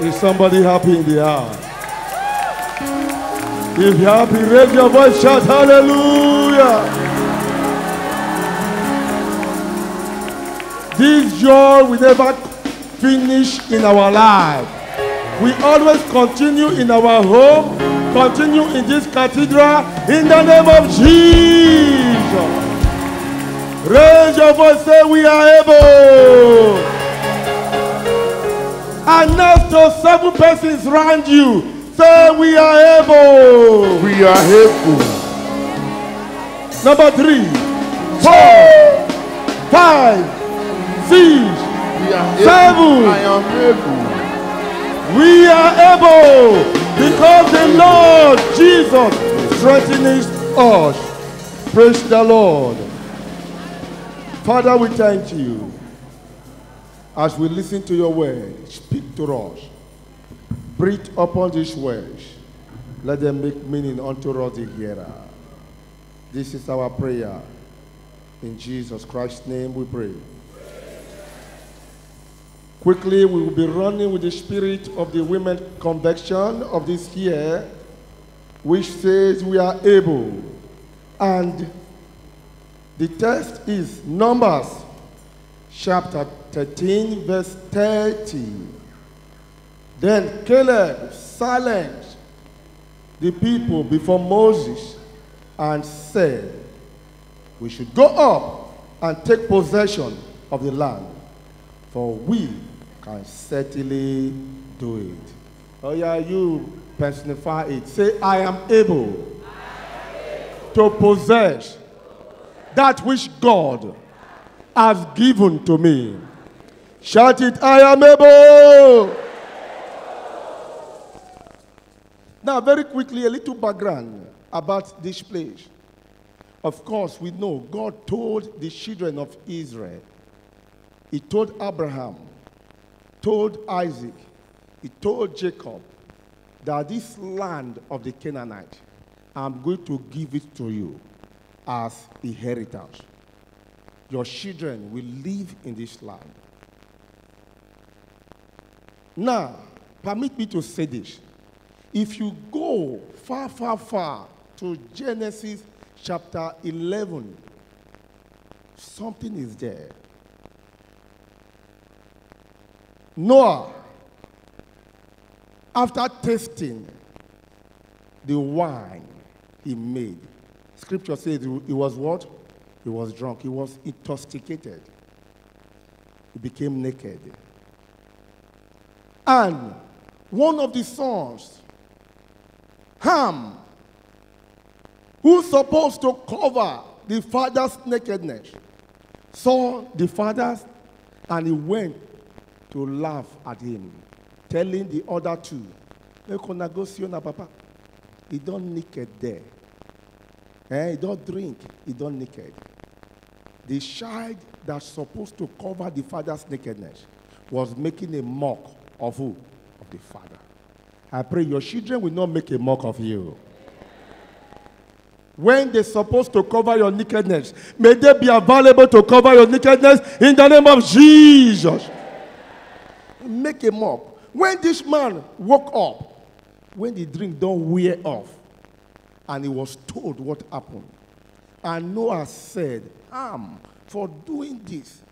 Is somebody happy in the house? If you're happy, raise your voice, shout hallelujah. This joy will never finish in our life. We always continue in our home, continue in this cathedral, in the name of Jesus. Raise your voice, say we are able. And now to 7 persons around you, say we are able. We are able. Number 3, 4, 5, 6, We are 7. able. I am able. We are able because the Lord Jesus strengthens us. Praise the Lord. Father, we thank you. As we listen to your word, speak to us. Breathe upon these words. Let them make meaning unto us the hearer. This is our prayer. In Jesus Christ's name we pray. Quickly, we will be running with the spirit of the women convention of this year, which says we are able. And the text is Numbers chapter 13, verse 30. Then Caleb silenced the people before Moses and said, we should go up and take possession of the land, for we can certainly do it. Oh yeah, you personify it. Say, I am able, to possess that which God has given to me. Shout it, I am able. Now, very quickly, a little background about this place. Of course, we know God told the children of Israel. He told Abraham, told Isaac, he told Jacob that this land of the Canaanite, I'm going to give it to you as inheritance. Your children will live in this land. Now, permit me to say this. If you go far, far, far to Genesis chapter 11, something is there. Noah, after tasting the wine he made, Scripture says he was what? He was drunk. He was intoxicated. He became naked. And one of the sons, Ham, who's supposed to cover the father's nakedness, saw the father's and he went to laugh at him, telling the other two, Papa, he don't naked there. He don't drink, he don't naked. The child that's supposed to cover the father's nakedness was making a mock of who? Of the father. I pray your children will not make a mock of you. When they're supposed to cover your nakedness, may they be available to cover your nakedness in the name of Jesus. Make a mock. When this man woke up, when the drink don't wear off, and he was told what happened, and Noah said, for doing this,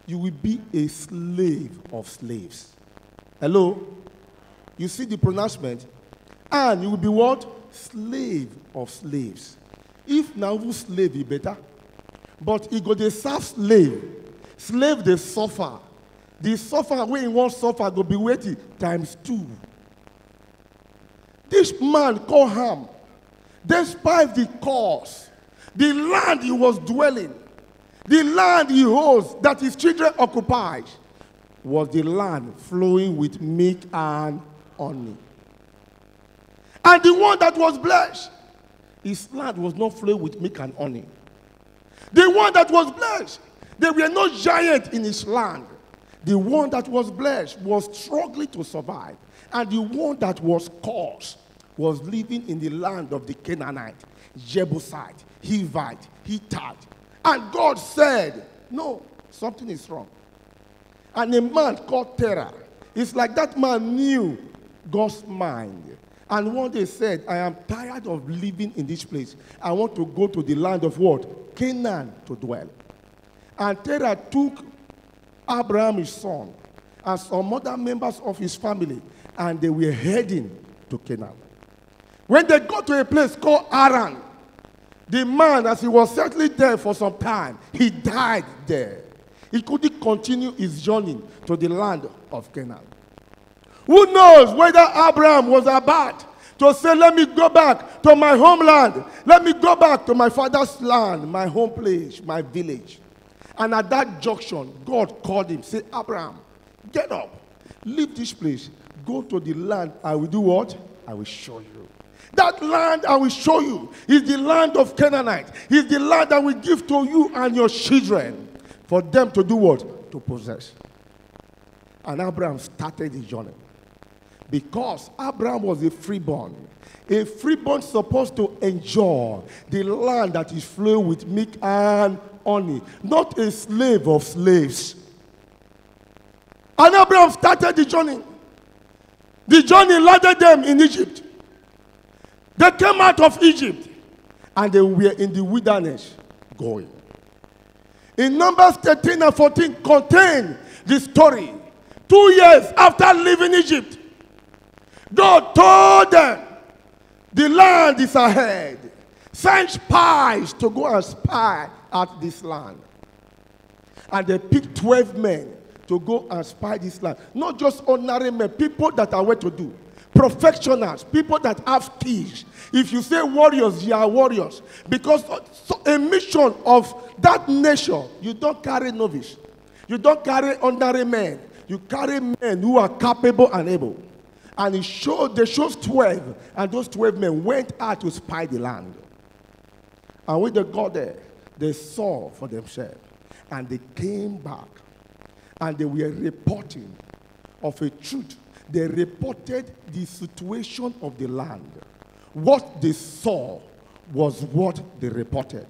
you will be a slave of slaves. Hello? You see the pronouncement? And you will be what? Slave of slaves. If now who slave is better, but he go the serve slave. Slave they suffer. The suffer when he won't suffer go be waiting times 2. This man called Ham, despite the cause, the land he was dwelling, the land he holds that his children occupied, was the land flowing with milk and honey. And the one that was blessed, his land was not flowing with milk and honey. The one that was blessed, there were no giants in his land. The one that was blessed was struggling to survive. And the one that was cursed was living in the land of the Canaanite, Jebusite, Hivite, Hittite. And God said, no, something is wrong. And a man called Terah It's like that man knew God's mind. And one day said, I am tired of living in this place. I want to go to the land of what? Canaan to dwell. And Terah took Abraham, his son, and some other members of his family, and they were heading to Canaan. When they got to a place called Haran, the man, as he was settling there for some time, he died there. He couldn't continue his journey to the land of Canaan. Who knows whether Abraham was about to say, let me go back to my homeland. Let me go back to my father's land, my home place, my village. And at that junction, God called him, say, Abraham, get up, leave this place, go to the land. I will do what? I will show you. That land I will show you is the land of Canaanite. Is the land I will give to you and your children for them to do what? To possess. And Abraham started his journey. Because Abraham was a freeborn. A freeborn supposed to enjoy the land that is flowing with milk and honey. Not a slave of slaves. And Abraham started the journey. The journey landed them in Egypt. They came out of Egypt and they were in the wilderness going. In Numbers 13 and 14 contain the story. 2 years after leaving Egypt, God told them, the land is ahead. Send spies to go and spy at this land. And they picked 12 men to go and spy this land. Not just ordinary men, people that are well to do. Professionals, people that have skills. If you say warriors, you are warriors. Because a mission of that nation, you don't carry novice. You don't carry ordinary men. You carry men who are capable and able. And they chose 12. And those 12 men went out to spy the land. And when they got there, they saw for themselves. And they came back. And they were reporting of a truth. They reported the situation of the land. What they saw was what they reported.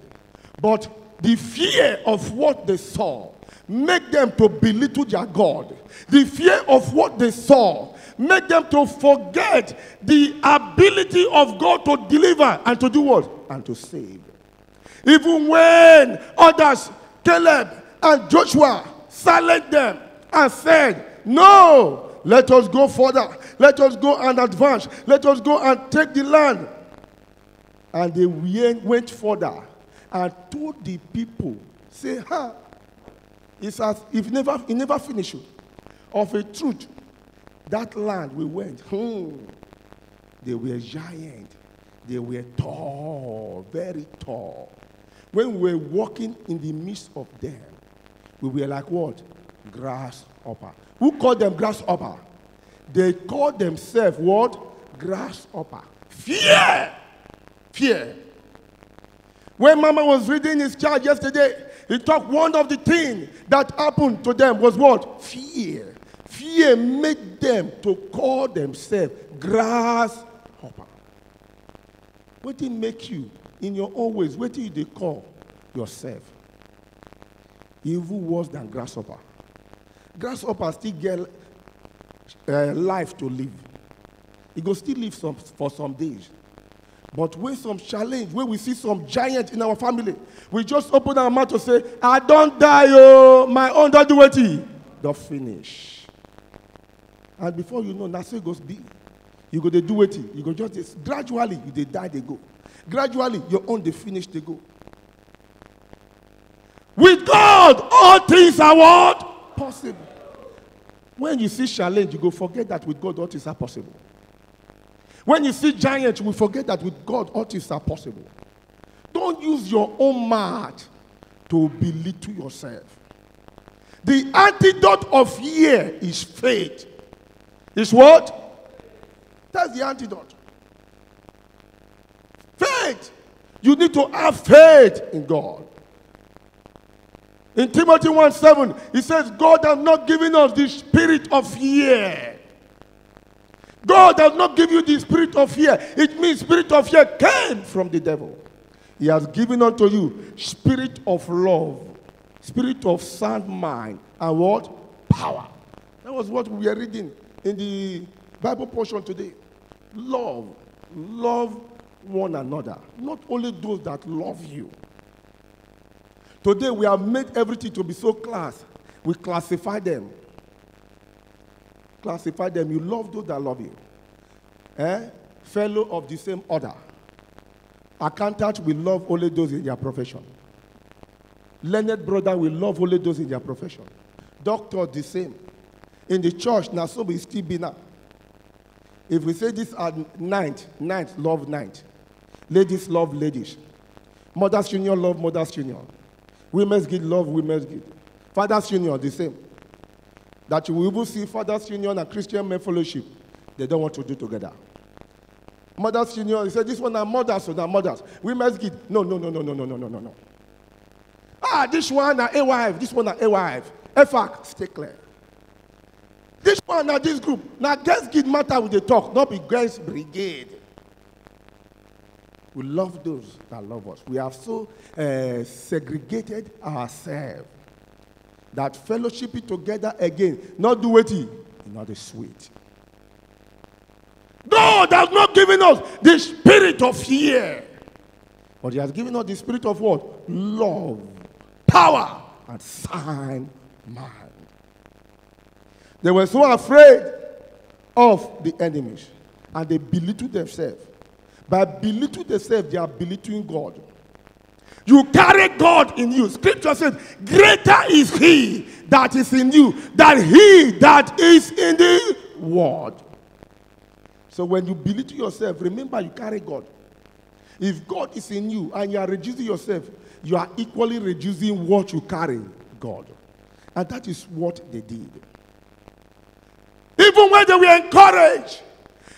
But the fear of what they saw made them to belittle their God. The fear of what they saw made them to forget the ability of God to deliver and to do what? And to save. Even when others, Caleb and Joshua, silenced them and said, no, let us go further. Let us go and advance. Let us go and take the land. And they went further and told the people, say, it's as if it never finished. Of a truth, that land we went, they were giant. They were tall, very tall. When we were walking in the midst of them, we were like what? Grasshopper. Who called them grasshopper? They called themselves what? Grasshopper. Fear. Fear. When Mama was reading his child yesterday, he talked one of the things that happened to them was what? Fear. Fear made them to call themselves grasshopper. What did it make you in your own ways? What did they call yourself? Even worse than grasshopper. Grasshopper still get life to live. He go still live for some days. But when some challenge, when we see some giant in our family, we just open our mouth to say, I don't die, oh, my own don't do it. Don't finish. And before you know, that's how it goes be. You go to do it. You go just, gradually, you they die, they go. Gradually, your own, they finish, they go. With God, all things are what? Possible. When you see challenge, you go forget that with God, all things are possible. When you see giants, you will forget that with God, all things are possible. Don't use your own might to belittle yourself. The antidote of fear is faith. Is what? That's the antidote. Faith. You need to have faith in God. In Timothy 1:7, it says, God has not given us the spirit of fear. God does not give you the spirit of fear. It means spirit of fear came from the devil. He has given unto you spirit of love, spirit of sound mind, and what? Power. That was what we were reading in the Bible portion today. Love. Love one another. Not only those that love you. Today we have made everything to be so class. We classify them. Classify them. You love those that love you. Fellow of the same order. Accountant will love only those in their profession. Learned brother will love only those in their profession. Doctor, the same. In the church, now so we still be now. If we say this at ninth love ninth. Ladies love ladies. Mothers union love mothers union. Women's guild love women's guild. Fathers union, the same. That you will even see Fathers union and Christian men fellowship. They don't want to do together. Mothers union, they say this one are mothers, so they're mothers. Women's guild, no. This one are a wife, this one are a wife. FAC, stay clear. This one are this group. Now girls guild matter with the talk, not be girls brigade. We love those that love us. We have so segregated ourselves that fellowship it together again, not do it, not the sweet. God has not given us the spirit of fear, but he has given us the spirit of what? Love, power, and sound mind. They were so afraid of the enemies, and they belittled themselves. By belittling themselves, they are belittling God. You carry God in you. Scripture says, greater is he that is in you than he that is in the world. So when you belittle yourself, remember you carry God. If God is in you and you are reducing yourself, you are equally reducing what you carry, God. And that is what they did. Even when they were encouraged,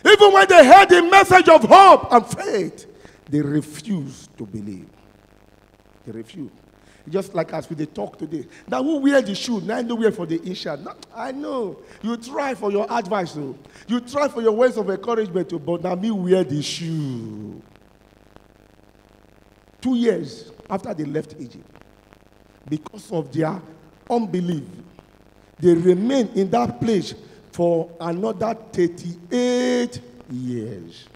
even when they heard the message of hope and faith, they refused to believe. They refused. Just like as we talk today. Now who wear the shoe? Now I know wear for the isha. I know. You try for your advice. Though. You try for your words of encouragement. Too, but now me wear the shoe. 2 years after they left Egypt, because of their unbelief, they remained in that place for another 38 years.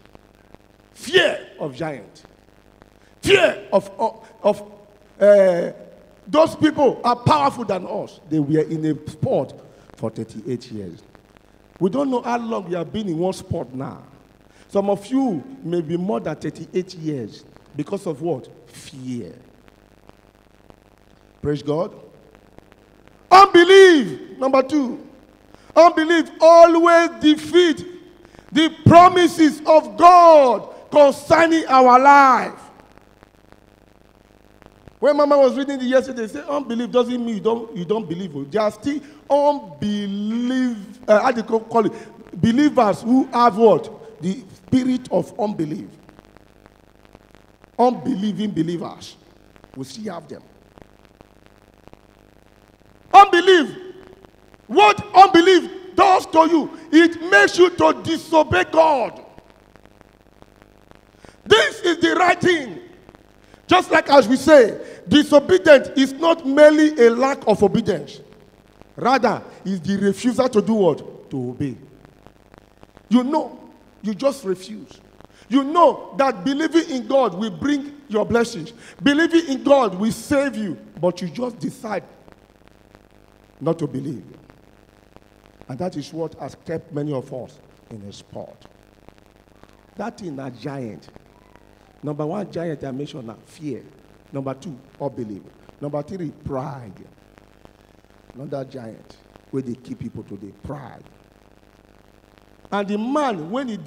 Fear of giants. Fear of those people are powerful than us. They were in a sport for 38 years. We don't know how long we have been in one sport now. Some of you may be more than 38 years because of what? Fear. Praise God. Unbelief. Number 2. Unbelief always defeats the promises of God concerning our life. When Mama was reading it yesterday, she said, unbelief doesn't mean you don't believe. There are still how do you call it? Believers who have what? The spirit of unbelief. Unbelieving believers. We still have them. Unbelief. What unbelief does to you, it makes you to disobey God. This is the right thing. Just like as we say, disobedience is not merely a lack of obedience. Rather, it's the refusal to do what? To obey. You know, you just refuse. You know that believing in God will bring your blessings. Believing in God will save you. But you just decide not to believe. And that is what has kept many of us in a spot. That is a giant. Number 1 giant I mentioned now, fear. Number 2, unbelief. Number 3, pride. Another giant where they keep people today, pride. And the man, when he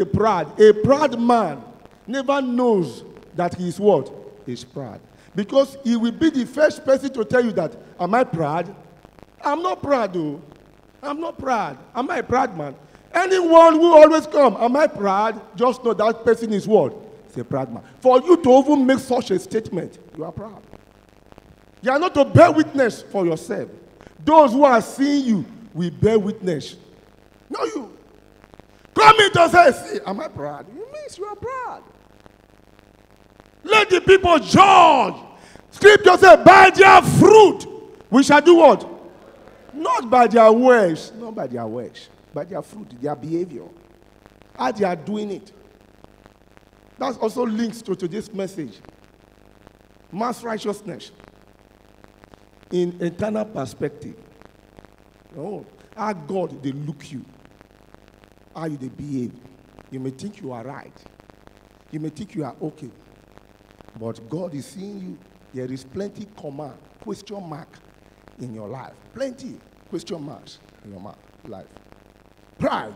proud, a proud man never knows that he is what? He's proud. Because he will be the first person to tell you that, am I proud? I'm not proud, though. I'm not proud. Am I a proud man? Anyone who always come, am I proud? Just know that person is what? He's a proud man. For you to even make such a statement, you are proud. You are not to bear witness for yourself. Those who are seeing you will bear witness. Not you. Come in to say, see, am I proud? You mean you are proud. Let the people judge. Scripture says, by their fruit, we shall do what? Not by their words, not by their words, by their fruit, their behavior, how they are doing it. That also links to today's message. Mass righteousness in eternal perspective. Oh, how God they look you, how you they behave. You may think you are right. You may think you are okay. But God is seeing you. There is plenty command, question mark in your life. Plenty question marks in your life. Pride.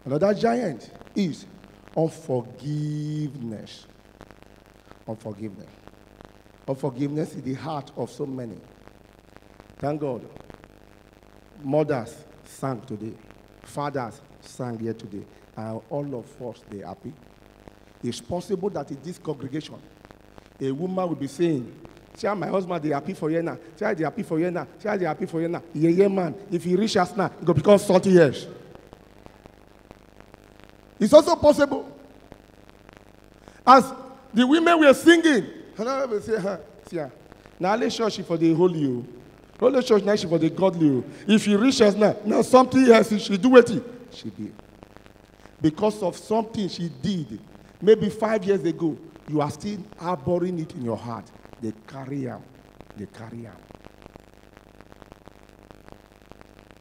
Another giant is unforgiveness. Unforgiveness. Unforgiveness is the heart of so many. Thank God. Mothers sang today. Fathers sang here today. And all of us, they are happy. It's possible that in this congregation, a woman will be saying, "See, my husband, they happy for you now. See, they happy for you now. See, they happy for you now. Yeah, man. If he reach us now, it will become 30 years." It's also possible. As the women were singing, and I will say, "See, now let's church for the holy. Holy church now for the godly. If he reaches now something else she do it. She did. Because of something she did, maybe 5 years ago, you are still harboring it in your heart. They carry on. They carry on.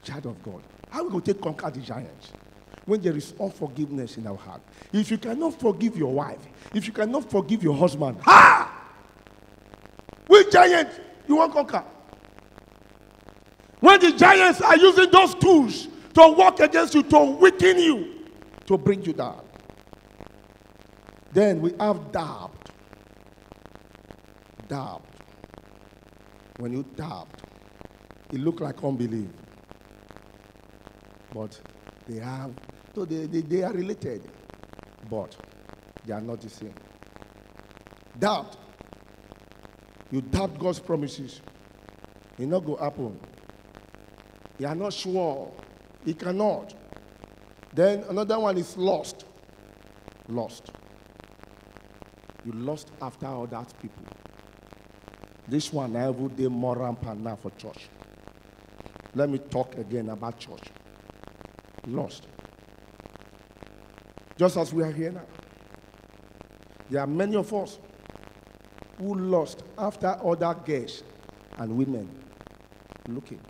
Child of God, how are we going to conquer the giants? When there is unforgiveness in our heart. If you cannot forgive your wife, if you cannot forgive your husband, which giant you want to conquer? When the giants are using those tools to work against you, to weaken you, to bring you down. Then we have doubt. Doubt. When you doubt, it looks like unbelief. But they have, so they are related, but they are not the same. Doubt. You doubt God's promises. It not go happen. You are not sure. It cannot. Then another one is lost. Lost. You lost after other people. This one I would do more rampant now for church. Let me talk again about church. Lost. Just as we are here now. There are many of us who lost after other girls and women looking.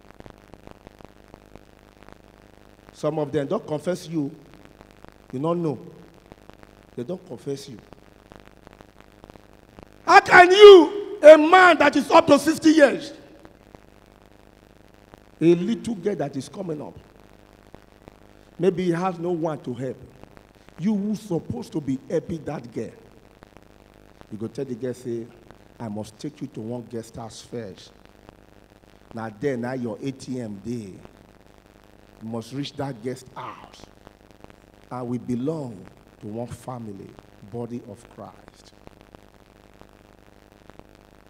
Some of them don't confess you. You don't know. They don't confess you. How can you, a man that is up to 60 years, a little girl that is coming up, maybe he has no one to help. You who's supposed to be helping that girl. You go tell the girl, say, "I must take you to one guest house first. Now your ATM day. You must reach that guest house. And we belong to one family, body of Christ."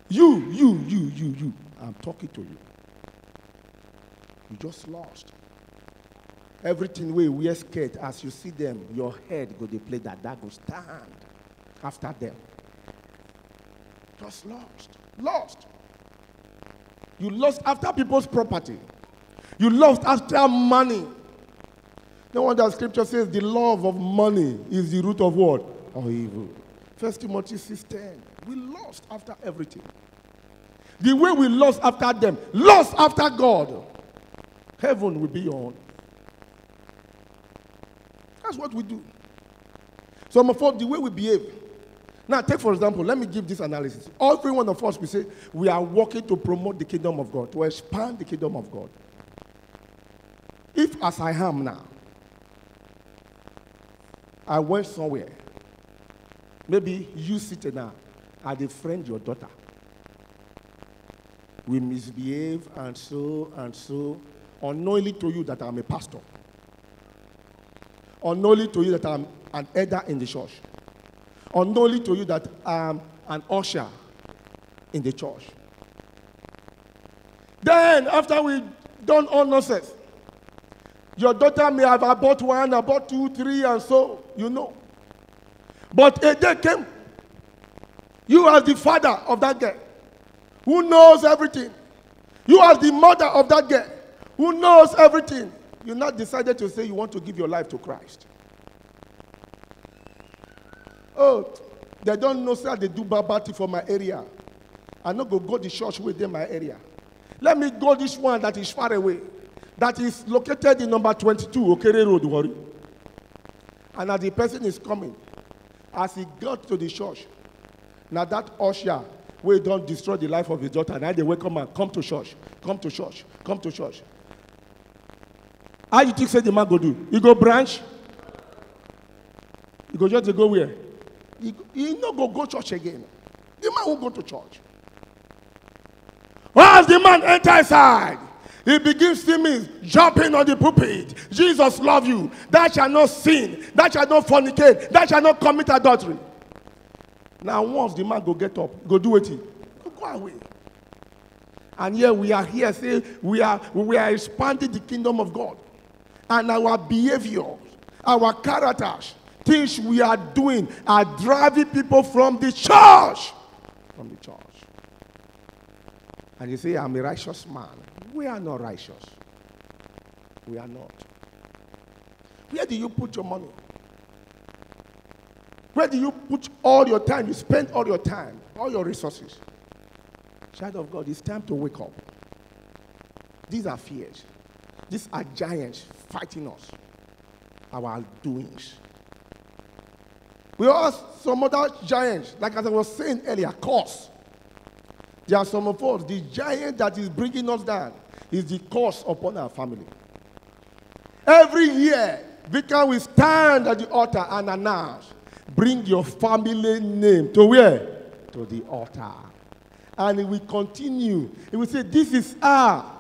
You. I'm talking to you. You just lost. Everything we wear skirt, as you see them, your head go to play that go stand after them. Just lost. Lost. You lost after people's property. You lost after money. No wonder scripture says the love of money is the root of what? Of evil. 1 Timothy 6:10. We lost after everything. The way we lost after them, lost after God. Heaven will be your own. That's what we do. Some of us, the way we behave. Now, take for example, let me give this analysis. Every one of us, we say, we are working to promote the kingdom of God, to expand the kingdom of God. If, as I am now, I went somewhere, maybe you sitting now, are the friend your daughter. We misbehave and so, unknowingly to you that I'm a pastor. Unknowingly to you that I'm an elder in the church. Unknowingly to you that I'm an usher in the church. Then, after we done all nonsense, your daughter may have about 1, about 2, 3, and so, you know. But a day came, you as the father of that girl, who knows everything. You as the mother of that girl, who knows everything. You not decided to say you want to give your life to Christ. Oh, they don't know say they do babati for my area. I not go the church within my area. Let me go this one that is far away. That is located in number 22, Okere Road, worry. And as the person is coming, as he got to the church, now that usher, we don't destroy the life of his daughter. Now they welcome and come to church, come to church, come to church. How you think say the man go do? He go branch? He go just go where? He not go church again. The man will go to church. Once the man enter inside, he begins singing, jumping on the pulpit. Jesus love you. That shall not sin. That shall not fornicate. That shall not commit adultery. Now once the man go get up, go do it. Go away. And here we are here saying we are expanding the kingdom of God. And our behavior, our characters, things we are doing are driving people from the church. From the church. And you say, I'm a righteous man. We are not righteous. We are not. Where do you put your money? Where do you put all your time? You spend all your time, all your resources. Child of God, it's time to wake up. These are fears. These are giants fighting us. Our doings. We have some other giants, like as I was saying earlier, curse. There are some of us, the giant that is bringing us down is the curse upon our family. Every year, vicar will stand at the altar and announce, bring your family name to where? To the altar. And it will continue. It will say, this is our.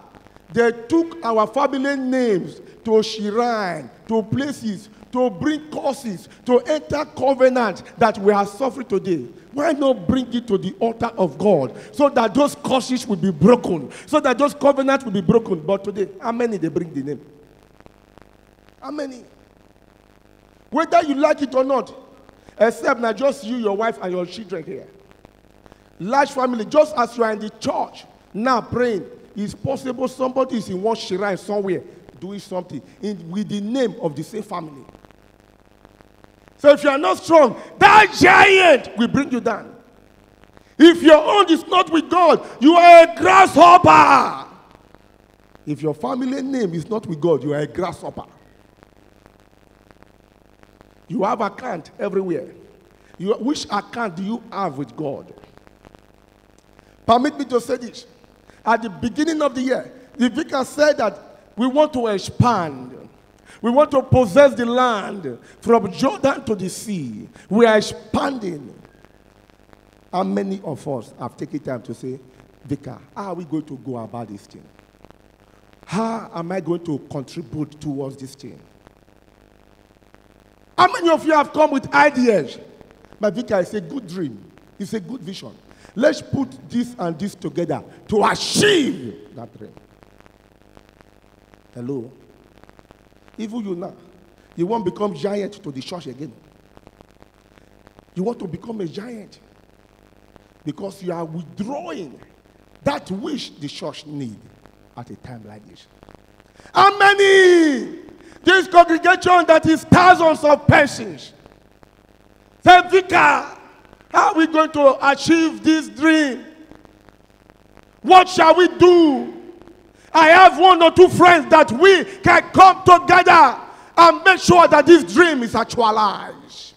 They took our family names to shrine, to places, to bring curses, to enter covenant that we are suffering today. Why not bring it to the altar of God so that those curses will be broken, so that those covenants will be broken? But today, how many they bring the name? How many? Whether you like it or not, except now just you, your wife, and your children here. Large family, just as you are in the church, now praying, it's possible somebody is in one shrine somewhere doing something with the name of the same family. So if you are not strong, that giant will bring you down. If your own is not with God, you are a grasshopper. If your family name is not with God, you are a grasshopper. You have account everywhere. Which account do you have with God? Permit me to say this. At the beginning of the year, the vicar said that we want to expand. We want to possess the land from Jordan to the sea. We are expanding. How many of us have taken time to say, Vicar, how are we going to go about this thing? How am I going to contribute towards this thing? How many of you have come with ideas? My vicar, it's a good dream. It's a good vision. Let's put this and this together to achieve that dream. Hello? Even you now, you won't become giant to the church again. You want to become a giant because you are withdrawing that which the church needs at a time like this. How many? This congregation that is thousands of persons. Say, Vicar, how are we going to achieve this dream? What shall we do? I have one or two friends that we can come together and make sure that this dream is actualized.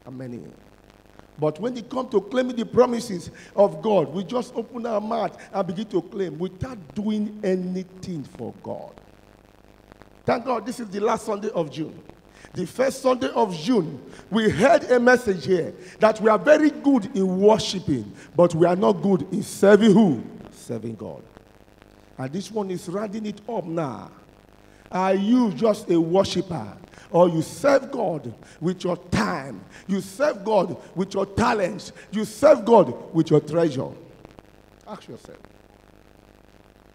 How many? But when it comes to claiming the promises of God, we just open our mouth and begin to claim without doing anything for God. Thank God this is the last Sunday of June. The first Sunday of June, we heard a message here that we are very good in worshiping, but we are not good in serving who? Serving God. And this one is rounding it up now. Are you just a worshiper? Or you serve God with your time? You serve God with your talents? You serve God with your treasure? Ask yourself.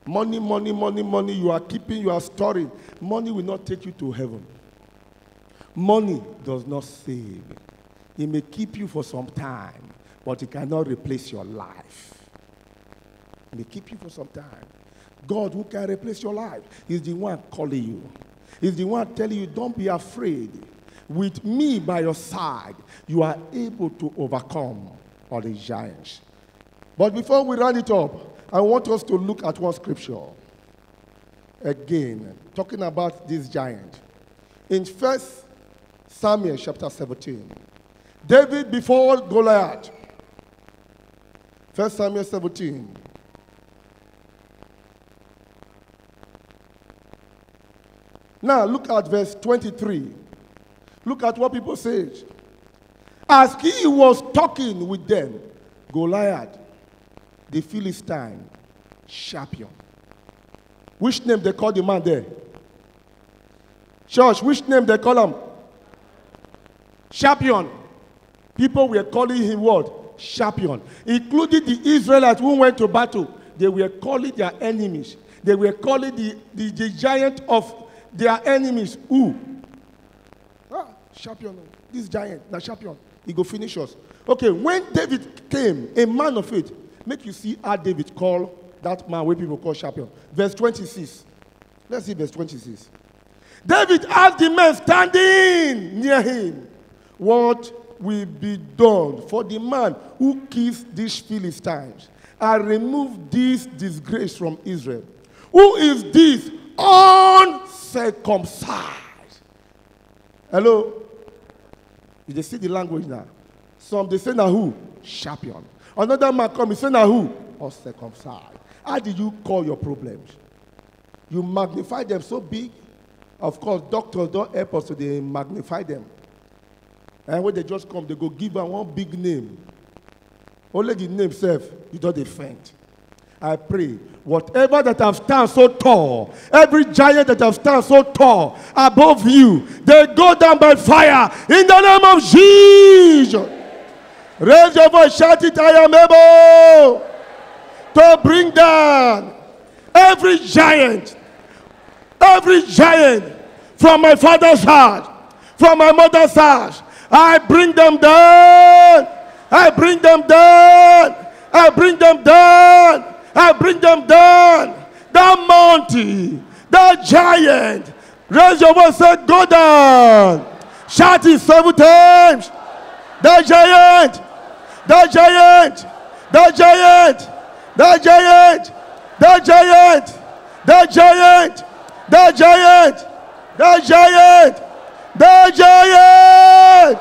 Money, money, money, money you are keeping, you are storing. Money will not take you to heaven. Money does not save. It may keep you for some time, but it cannot replace your life. It may keep you for some time. God who can replace your life is the one calling you. He's the one telling you, don't be afraid. With me by your side, you are able to overcome all the giants. But before we round it up, I want us to look at one scripture. Again, talking about this giant. In 1 Samuel chapter 17, David before Goliath. 1 Samuel 17. Now look at verse 23. Look at what people say. As he was talking with them, Goliath, the Philistine champion. Which name they call the man there? Church, which name they call him? Champion. People were calling him what? Champion. Including the Israelites who went to battle. They were calling their enemies. They were calling the giant of their enemies. Who? Champion. This giant, the champion. He go finish us. Okay, when David came, a man of faith, make you see how David called that man where people call champion. Verse 26. Let's see verse 26. David asked the men standing near him, what will be done for the man who kills these Philistines and remove this disgrace from Israel? Who is this uncircumcised? Hello? You see the language now. Some they say now who? Champion. Another man come, he say now who? Uncircumcised. How did you call your problems? You magnify them so big. Of course, doctors don't help us, so they magnify them. And when they just come, they go give them one big name. Only the name self, you don't defend. I pray, whatever that have stand so tall, every giant that have stand so tall above you, they go down by fire in the name of Jesus. Raise your voice, shout it, I am able to bring down every giant from my father's house, from my mother's house. I bring them down. I bring them down. I bring them down. I bring them down. That mountain, that giant. Raise your voice, say, go down. Shout it 7 times. That giant. That giant. That giant. That giant. That giant. That giant. That giant. That giant. That giant.